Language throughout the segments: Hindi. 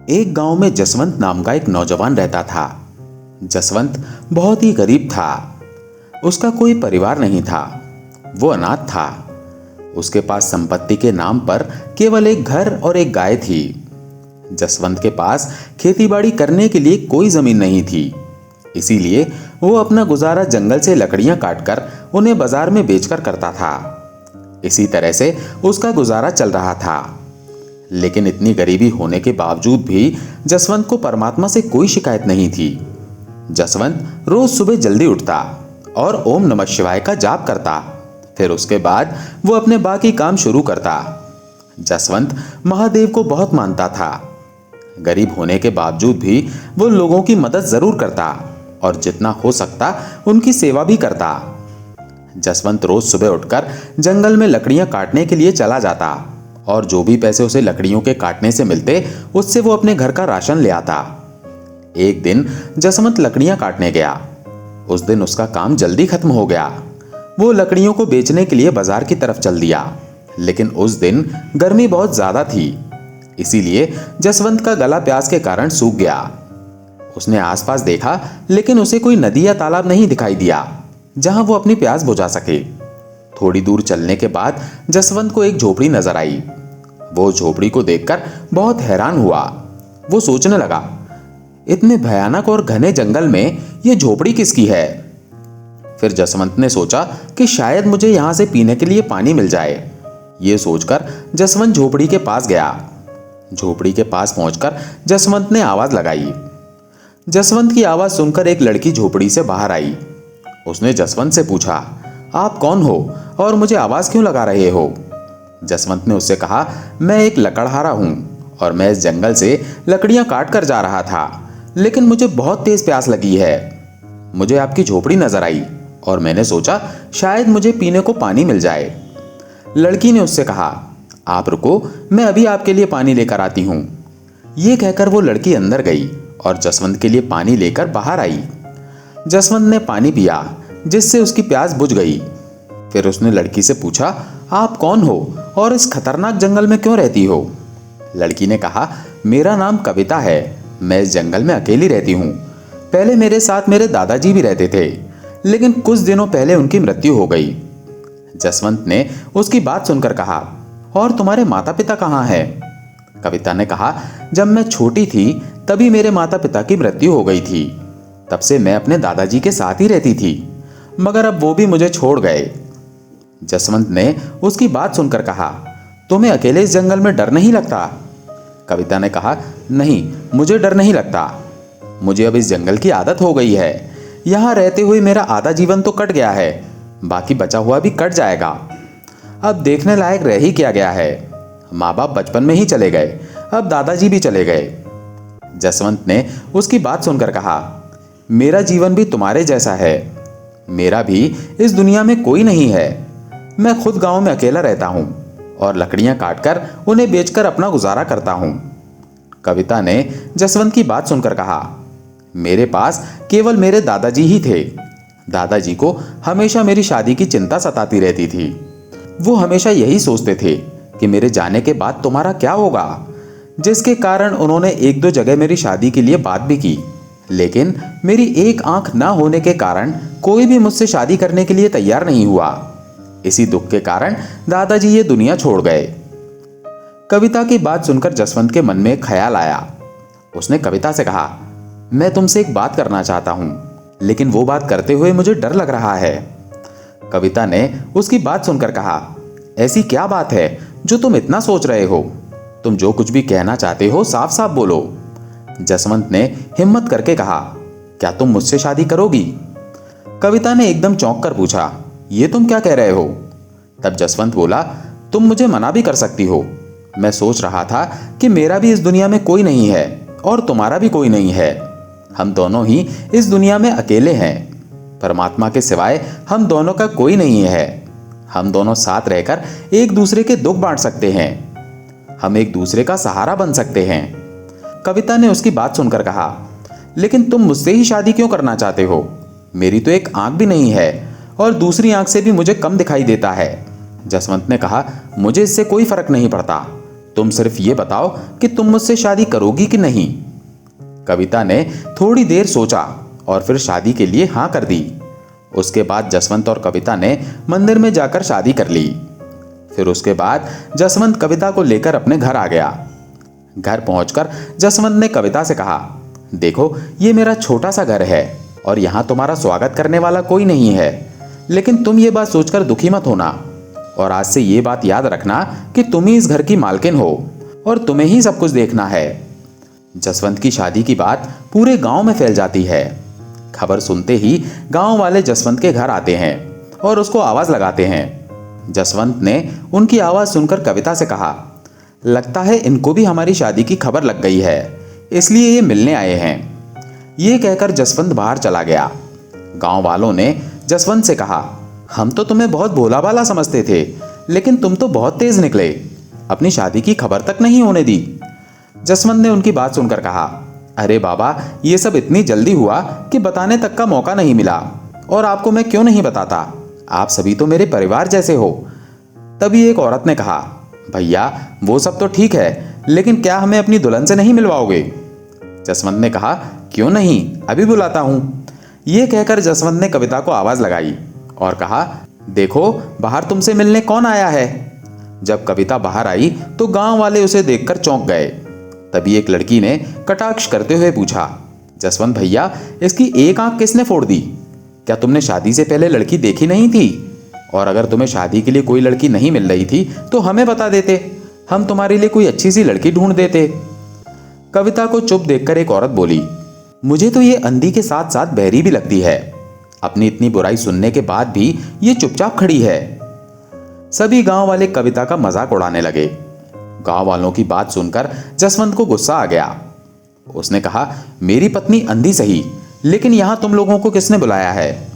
एक गांव में जसवंत नाम का एक नौजवान रहता था। जसवंत बहुत ही गरीब था। उसका कोई परिवार नहीं था। वो अनाथ था। उसके पास संपत्ति के नाम पर केवल एक घर और एक गाय थी। जसवंत के पास खेतीबाड़ी करने के लिए कोई जमीन नहीं थी। इसीलिए वो अपना गुजारा जंगल से लकड़ियां काटकर उन्हें बाजार में बेचकर करता था। इसी तरह से उसका गुजारा चल रहा था। लेकिन इतनी गरीबी होने के बावजूद भी जसवंत को परमात्मा से कोई शिकायत नहीं थी। जसवंत रोज सुबह जल्दी उठता और ओम नमः शिवाय का जाप करता। फिर उसके बाद वो अपने बाकी काम शुरू करता। जसवंत महादेव को बहुत मानता था। गरीब होने के बावजूद भी वो लोगों की मदद जरूर करता और जितना हो सकता उनकी सेवा भी करता। जसवंत रोज सुबह उठकर जंगल में लकड़ियां काटने के लिए चला जाता और जो भी पैसे उसे लकड़ियों के काटने से मिलते उससे वो अपने घर का राशन ले आता। एक दिन जसवंत लकड़ियां काटने गया। उस दिन उसका काम जल्दी खत्म हो गया। वो लकड़ियों को बेचने के लिए बाजार की तरफ चल दिया। लेकिन उस दिन गर्मी बहुत ज्यादा थी। इसीलिए जसवंत का गला प्यास के कारण सूख गया। उसने आसपास देखा लेकिन उसे कोई नदी या तालाब नहीं दिखाई दिया जहां वो अपनी प्यास बुझा सके। थोड़ी दूर चलने के बाद जसवंत को एक झोपड़ी नजर आई। वो झोपड़ी को देखकर बहुत हैरान हुआ। वो सोचने लगा, इतने भयानक और घने जंगल में यह झोपड़ी किसकी है। फिर जसवंत ने सोचा कि शायद मुझे यहां से पीने के लिए पानी मिल जाए। यह सोचकर जसवंत झोपड़ी के पास गया। झोपड़ी के पास पहुंचकर जसवंत ने आवाज लगाई। जसवंत की आवाज सुनकर एक लड़की झोपड़ी से बाहर आई। उसने जसवंत से पूछा, आप कौन हो और मुझे आवाज क्यों लगा रहे हो। जसवंत ने उससे कहा, मैं एक लकड़हारा हूं और मैं इस जंगल से लकड़ियां काट कर जा रहा था, लेकिन मुझे बहुत तेज प्यास लगी है। मुझे आपकी झोपड़ी नजर आई और मैंने सोचा शायद मुझे पीने को पानी मिल जाए। लड़की ने उससे कहा, आप रुको, मैं अभी आपके लिए पानी लेकर आती हूं। यह कहकर वो लड़की अंदर गई और जसवंत के लिए पानी लेकर बाहर आई। जसवंत ने पानी पिया जिससे उसकी प्यास बुझ गई। फिर उसने लड़की से पूछा, आप कौन हो और इस खतरनाक जंगल में क्यों रहती हो। लड़की ने कहा, मेरा नाम कविता है। मैं इस जंगल में अकेली रहती हूँ। पहले मेरे साथ मेरे दादाजी भी रहते थे, लेकिन कुछ दिनों पहले उनकी मृत्यु हो गई। जसवंत ने उसकी बात सुनकर कहा, और तुम्हारे माता पिता कहाँ हैं। कविता ने कहा, जब मैं छोटी थी तभी मेरे माता पिता की मृत्यु हो गई थी। तब से मैं अपने दादाजी के साथ ही रहती थी, मगर अब वो भी मुझे छोड़ गए। जसवंत ने उसकी बात सुनकर कहा, तुम्हें अकेले इस जंगल में डर नहीं लगता। कविता ने कहा, नहीं, मुझे डर नहीं लगता। मुझे अब इस जंगल की आदत हो गई है। यहाँ रहते हुए मेरा आधा जीवन तो कट गया है, बाकी बचा हुआ भी कट जाएगा। अब देखने लायक रह ही क्या गया है। माँ बाप बचपन में ही चले गए, अब दादाजी भी चले गए। जसवंत ने उसकी बात सुनकर कहा, मेरा जीवन भी तुम्हारे जैसा है। मेरा भी इस दुनिया में कोई नहीं है। मैं खुद गांव में अकेला रहता हूं और लकड़ियां काटकर उन्हें बेचकर अपना गुजारा करता हूं। कविता ने जसवंत की बात सुनकर कहा, मेरे पास केवल मेरे दादाजी ही थे। दादाजी को हमेशा मेरी शादी की चिंता सताती रहती थी। वो हमेशा यही सोचते थे कि मेरे जाने के बाद तुम्हारा क्या होगा, जिसके कारण उन्होंने एक दो जगह मेरी शादी के लिए बात भी की, लेकिन मेरी एक आंख ना होने के कारण कोई भी मुझसे शादी करने के लिए तैयार नहीं हुआ। इसी दुख के कारण दादाजी ये दुनिया छोड़ गए। कविता की बात सुनकर जसवंत के मन में एक ख्याल आया। उसने कविता से कहा, मैं तुमसे एक बात करना चाहता हूं, लेकिन वो बात करते हुए मुझे डर लग रहा है। कविता ने उसकी बात सुनकर कहा, ऐसी क्या बात है जो तुम इतना सोच रहे हो। तुम जो कुछ भी कहना चाहते हो साफ साफ बोलो। जसवंत ने हिम्मत करके कहा, क्या तुम मुझसे शादी करोगी। कविता ने एकदम चौंक कर पूछा, ये तुम क्या कह रहे हो। तब जसवंत बोला, तुम मुझे मना भी कर सकती हो। मैं सोच रहा था कि मेरा भी इस दुनिया में कोई नहीं है और तुम्हारा भी कोई नहीं है। हम दोनों ही इस दुनिया में अकेले हैं। परमात्मा के सिवाय हम दोनों का कोई नहीं है। हम दोनों साथ रहकर एक दूसरे के दुख बांट सकते हैं। हम एक दूसरे का सहारा बन सकते हैं। कविता ने उसकी बात सुनकर कहा, लेकिन तुम मुझसे ही शादी क्यों करना चाहते हो। मेरी तो एक आंख भी नहीं है और दूसरी आंख से भी मुझे कम दिखाई देता है। जसवंत ने कहा, मुझे इससे कोई फर्क नहीं पड़ता। तुम सिर्फ ये बताओ कि तुम मुझसे शादी करोगी कि नहीं। कविता ने थोड़ी देर सोचा और फिर शादी के लिए हाँ कर दी। उसके बाद जसवंत और कविता ने मंदिर में जाकर शादी कर ली। फिर उसके बाद जसवंत कविता को लेकर अपने घर आ गया। घर पहुंचकर जसवंत ने कविता से कहा, देखो ये मेरा छोटा सा घर है और यहाँ तुम्हारा स्वागत करने वाला कोई नहीं है, लेकिन तुम ये बात सोचकर दुखी मत होना और आज से ये बात याद रखना कि तुम ही इस घर की मालकिन हो और तुम्हें ही सब कुछ देखना है। जसवंत की शादी की बात पूरे गांव में फैल जाती है। खबर सुनते ही गांव वाले जसवंत के घर आते हैं और उसको आवाज लगाते हैं। जसवंत ने उनकी आवाज सुनकर कविता से कहा, लगता है इनको भी हमारी शादी की खबर लग गई है, इसलिए ये मिलने आए हैं। ये कहकर जसवंत बाहर चला गया। गांव वालों ने जसवंत से कहा, हम तो तुम्हें बहुत भोला भाला समझते थे, लेकिन तुम तो बहुत तेज निकले, अपनी शादी की खबर तक नहीं होने दी। जसवंत ने उनकी बात सुनकर कहा, अरे बाबा, ये सब इतनी जल्दी हुआ कि बताने तक का मौका नहीं मिला, और आपको मैं क्यों नहीं बताता, आप सभी तो मेरे परिवार जैसे हो। तभी एक औरत ने कहा, भैया वो सब तो ठीक है, लेकिन क्या हमें अपनी दुल्हन से नहीं मिलवाओगे। जसवंत ने कहा, क्यों नहीं, अभी बुलाता हूं। ये कहकर जसवंत ने कविता को आवाज लगाई और कहा, देखो बाहर तुमसे मिलने कौन आया है। जब कविता बाहर आई तो गांव वाले उसे देखकर चौंक गए। तभी एक लड़की ने कटाक्ष करते हुए पूछा, जसवंत भैया, इसकी एक आंख किसने फोड़ दी? क्या तुमने शादी से पहले लड़की देखी नहीं थी? और अगर तुम्हें शादी के लिए कोई लड़की नहीं मिल रही थी तो हमें बता देते, हम तुम्हारे लिए कोई अच्छी सी लड़की ढूंढ देते। कविता को चुप देखकर एक औरत बोली, मुझे तो ये अंधी के साथ साथ बहरी भी लगती है। अपनी इतनी बुराई सुनने के बाद भी ये चुपचाप खड़ी है। सभी गांव वाले कविता का मजाक उड़ाने लगे। गांव वालों की बात सुनकर जसवंत को गुस्सा आ गया। उसने कहा, मेरी पत्नी अंधी सही, लेकिन यहां तुम लोगों को किसने बुलाया है?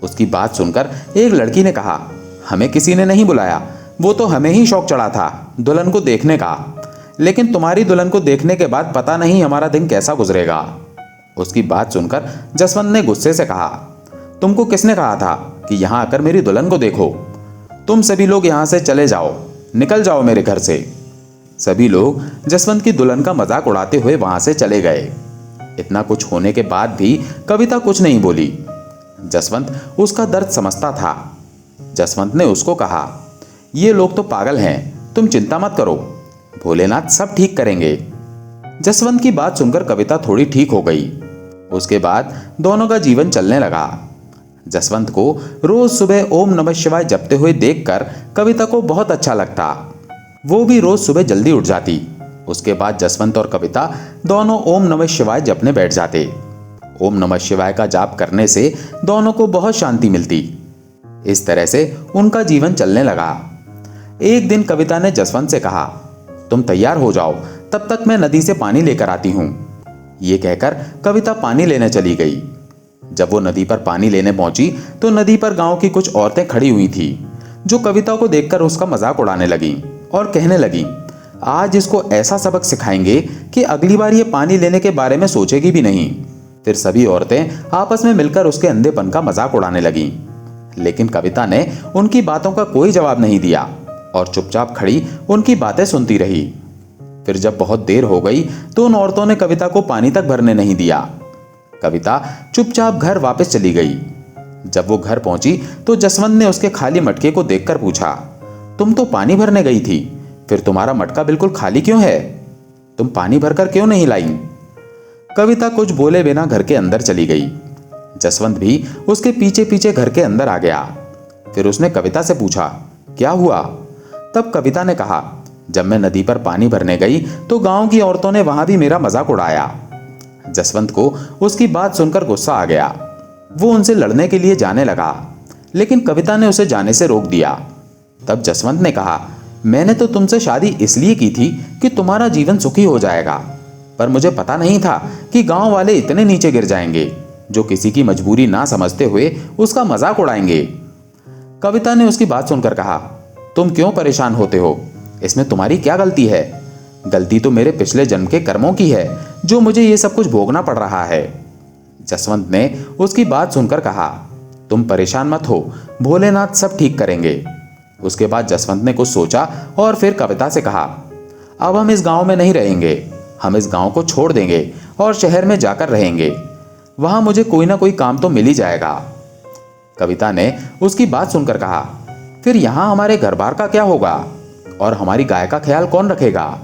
उसकी बात सुनकर एक लड़की ने कहा, हमें किसी ने नहीं बुलाया, वो तो हमें ही शौक चढ़ा था दुल्हन को देखने का, लेकिन तुम्हारी दुल्हन को देखने के बाद पता नहीं हमारा दिन कैसा गुजरेगा। उसकी बात सुनकर जसवंत ने गुस्से से कहा, तुमको किसने कहा था कि यहां आकर मेरी दुल्हन को देखो? तुम सभी लोग यहां से चले जाओ, निकल जाओ मेरे घर से। सभी लोग जसवंत की दुल्हन का मजाक उड़ाते हुए वहां से चले गए। इतना कुछ होने के बाद भी कविता कुछ नहीं बोली। जसवंत उसका दर्द समझता था। जसवंत ने उसको कहा, ये लोग तो पागल हैं, तुम चिंता मत करो, भोलेनाथ सब ठीक करेंगे। जसवंत की बात सुनकर कविता थोड़ी ठीक हो गई। उसके बाद दोनों का जीवन चलने लगा। जसवंत को रोज सुबह ओम नमः शिवाय जपते हुए देखकर कविता को बहुत अच्छा लगता। वो भी रोज सुबह जल्दी उठ जाती। उसके बाद जसवंत और कविता दोनों ओम नमः शिवाय जपने बैठ जाते। ओम नमः शिवाय का जाप करने से दोनों को बहुत शांति मिलती। इस तरह से उनका जीवन चलने लगा। एक दिन कविता ने जसवंत से कहा, तुम तैयार हो जाओ, तब तक मैं नदी से पानी लेकर आती हूं। ये कहकर कविता पानी लेने चली गई। जब वो नदी पर पानी लेने पहुंची तो नदी पर गांव की कुछ औरतें खड़ी हुई थी, जो कविता को देखकर उसका मजाक उड़ाने लगी और कहने लगी, आज इसको ऐसा सबक सिखाएंगे कि अगली बार ये पानी लेने के बारे में सोचेगी भी नहीं। फिर सभी औरतें आपस में मिलकर उसके अंधेपन का मजाक उड़ाने लगीं। लेकिन कविता ने उनकी बातों का कोई जवाब नहीं दिया और चुपचाप खड़ी उनकी बातें सुनती रही। फिर जब बहुत देर हो गई तो उन औरतों ने कविता को पानी तक भरने नहीं दिया। कविता चुपचाप घर वापस चली गई। जब वो घर पहुंची तो जसवंत ने उसके खाली मटके को देखकर पूछा, तुम तो पानी भरने गई थी, फिर तुम्हारा मटका बिल्कुल खाली क्यों है? तुम पानी भरकर क्यों नहीं लाई? कविता कुछ बोले बिना घर के अंदर चली गई। जसवंत भी उसके पीछे पीछे घर के अंदर आ गया। फिर उसने कविता से पूछा, क्या हुआ? तब कविता ने कहा, जब मैं नदी पर पानी भरने गई तो गांव की औरतों ने वहां भी मेरा मजाक उड़ाया। जसवंत को उसकी बात सुनकर गुस्सा आ गया। वो उनसे लड़ने के लिए जाने लगा, लेकिन कविता ने उसे जाने से रोक दिया। तब जसवंत ने कहा, मैंने तो तुमसे शादी इसलिए की थी कि तुम्हारा जीवन सुखी हो जाएगा, पर मुझे पता नहीं था कि गांव वाले इतने नीचे गिर जाएंगे जो किसी की मजबूरी ना समझते हुए उसका मजाक उड़ाएंगे। कविता ने उसकी बात सुनकर कहा, तुम क्यों परेशान होते हो? इसमें तुम्हारी क्या गलती है? गलती तो मेरे पिछले जन्म के कर्मों की है, जो मुझे ये सब कुछ भोगना पड़ रहा है। जसवंत ने उसकी बात सुनकर कहा, तुम परेशान मत हो, भोलेनाथ सब ठीक करेंगे। उसके बाद जसवंत ने कुछ सोचा और फिर कविता से कहा, अब हम इस गांव में नहीं रहेंगे, हम इस गांव को छोड़ देंगे और शहर में जाकर रहेंगे। वहां मुझे कोई ना कोई काम तो मिल ही जाएगा। कविता ने उसकी बात सुनकर कहा, फिर यहां हमारे घर बार का क्या होगा और हमारी गाय का ख्याल कौन रखेगा?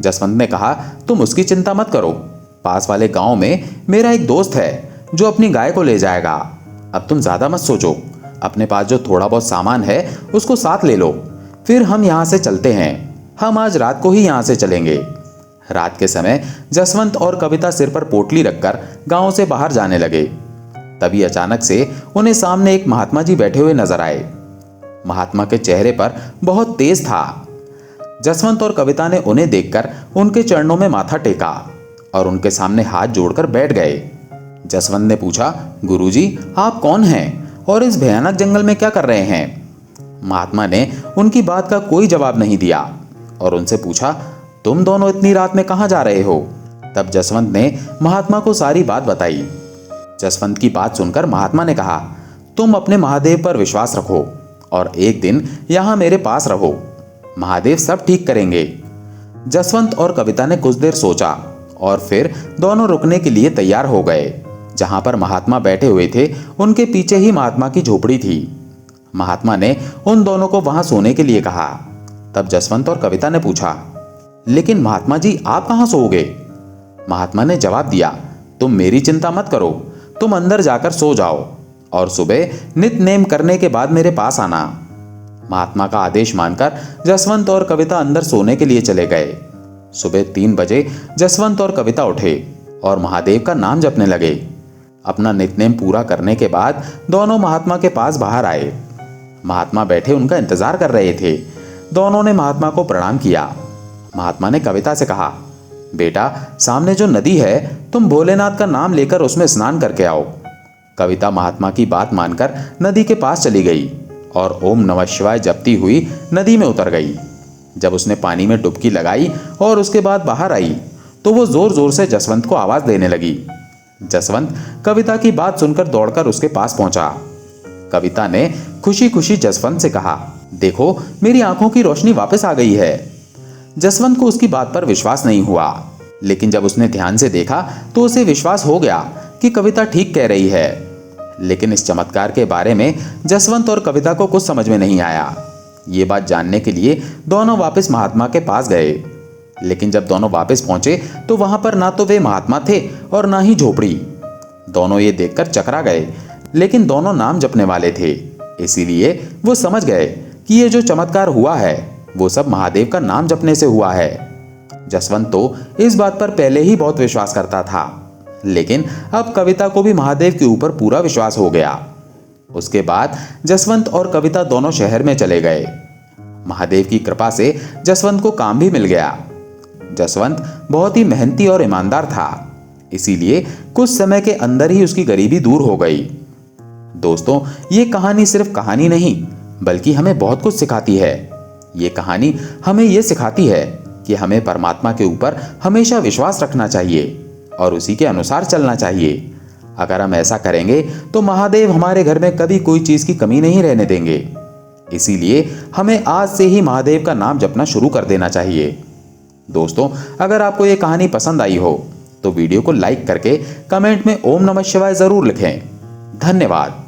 जसवंत ने कहा, तुम उसकी चिंता मत करो, पास वाले गांव में मेरा एक दोस्त है जो अपनी गाय को ले जाएगा। अब तुम ज्यादा मत सोचो, अपने पास जो थोड़ा बहुत सामान है उसको साथ ले लो, फिर हम यहां से चलते हैं। हम आज रात को ही यहां से चलेंगे। रात के समय जसवंत और कविता सिर पर पोटली रखकर गांव से बाहर जाने लगे। तभी अचानक से उन्हें सामने एक महात्मा जी बैठे हुए नजर आए। महात्मा के चेहरे पर बहुत तेज था। जसवंत और कविता ने उन्हें देखकर उनके चरणों में माथा टेका और उनके सामने हाथ जोड़कर बैठ गए। जसवंत ने पूछा, गुरुजी, आप कौन हैं और इस भयानक जंगल में क्या कर रहे हैं? महात्मा ने उनकी बात का कोई जवाब नहीं दिया और उनसे पूछा, तुम दोनों इतनी रात में कहां जा रहे हो? तब जसवंत ने महात्मा को सारी बात बताई। जसवंत की बात सुनकर महात्मा ने कहा, तुम अपने महादेव पर विश्वास रखो और एक दिन यहां मेरे पास रहो, महादेव सब ठीक करेंगे। जसवंत और कविता ने कुछ देर सोचा और फिर दोनों रुकने के लिए तैयार हो गए। जहां पर महात्मा बैठे हुए थे उनके पीछे ही महात्मा की झोपड़ी थी। महात्मा ने उन दोनों को वहां सोने के लिए कहा। तब जसवंत और कविता ने पूछा, लेकिन महात्मा जी, आप कहां सोओगे? महात्मा ने जवाब दिया, तुम मेरी चिंता मत करो, तुम अंदर जाकर सो जाओ और सुबह नित्य नेम करने के बाद मेरे पास आना। महात्मा का आदेश मानकर जसवंत और कविता अंदर सोने के लिए चले गए। सुबह 3 बजे जसवंत और कविता उठे और महादेव का नाम जपने लगे। अपना नित्यनेम पूरा करने के बाद दोनों महात्मा के पास बाहर आए। महात्मा बैठे उनका इंतजार कर रहे थे। दोनों ने महात्मा को प्रणाम किया। महात्मा ने कविता से कहा, बेटा, सामने जो नदी है, तुम भोलेनाथ का नाम लेकर उसमें स्नान करके आओ। कविता महात्मा की बात मानकर नदी के पास चली गई और ओम नमः शिवाय जपती हुई नदी में उतर गई। जब उसने पानी में डुबकी लगाई और उसके बाद बाहर आई तो वो जोर जोर से जसवंत को आवाज देने लगी। जसवंत कविता की बात सुनकर दौड़कर उसके पास पहुंचा। कविता ने खुशी खुशी जसवंत से कहा, देखो, मेरी आंखों की रोशनी वापस आ गई है। जसवंत को उसकी बात पर विश्वास नहीं हुआ, लेकिन जब उसने ध्यान से देखा तो उसे विश्वास हो गया कि कविता ठीक कह रही है। लेकिन इस चमत्कार के बारे में जसवंत और कविता को कुछ समझ में नहीं आया। ये बात जानने के लिए दोनों वापस महात्मा के पास गए। लेकिन जब दोनों वापस पहुंचे तो वहां पर ना तो वे महात्मा थे और ना ही झोपड़ी। दोनों ये देखकर चकरा गए, लेकिन दोनों नाम जपने वाले थे, इसीलिए वो समझ गए कि ये जो चमत्कार हुआ है वो सब महादेव का नाम जपने से हुआ है। जसवंत तो इस बात पर पहले ही बहुत विश्वास करता था, लेकिन अब कविता को भी महादेव के ऊपर पूरा विश्वास हो गया। उसके बाद जसवंत और कविता दोनों शहर में चले गए। महादेव की कृपा से जसवंत को काम भी मिल गया। जसवंत बहुत ही मेहनती और ईमानदार था, इसीलिए कुछ समय के अंदर ही उसकी गरीबी दूर हो गई। दोस्तों, ये कहानी सिर्फ कहानी नहीं बल्कि हमें बहुत कुछ सिखाती है। ये कहानी हमें ये सिखाती है कि हमें परमात्मा के ऊपर हमेशा विश्वास रखना चाहिए और उसी के अनुसार चलना चाहिए। अगर हम ऐसा करेंगे तो महादेव हमारे घर में कभी कोई चीज की कमी नहीं रहने देंगे। इसीलिए हमें आज से ही महादेव का नाम जपना शुरू कर देना चाहिए। दोस्तों, अगर आपको ये कहानी पसंद आई हो तो वीडियो को लाइक करके कमेंट में ओम नमः शिवाय जरूर लिखें। धन्यवाद।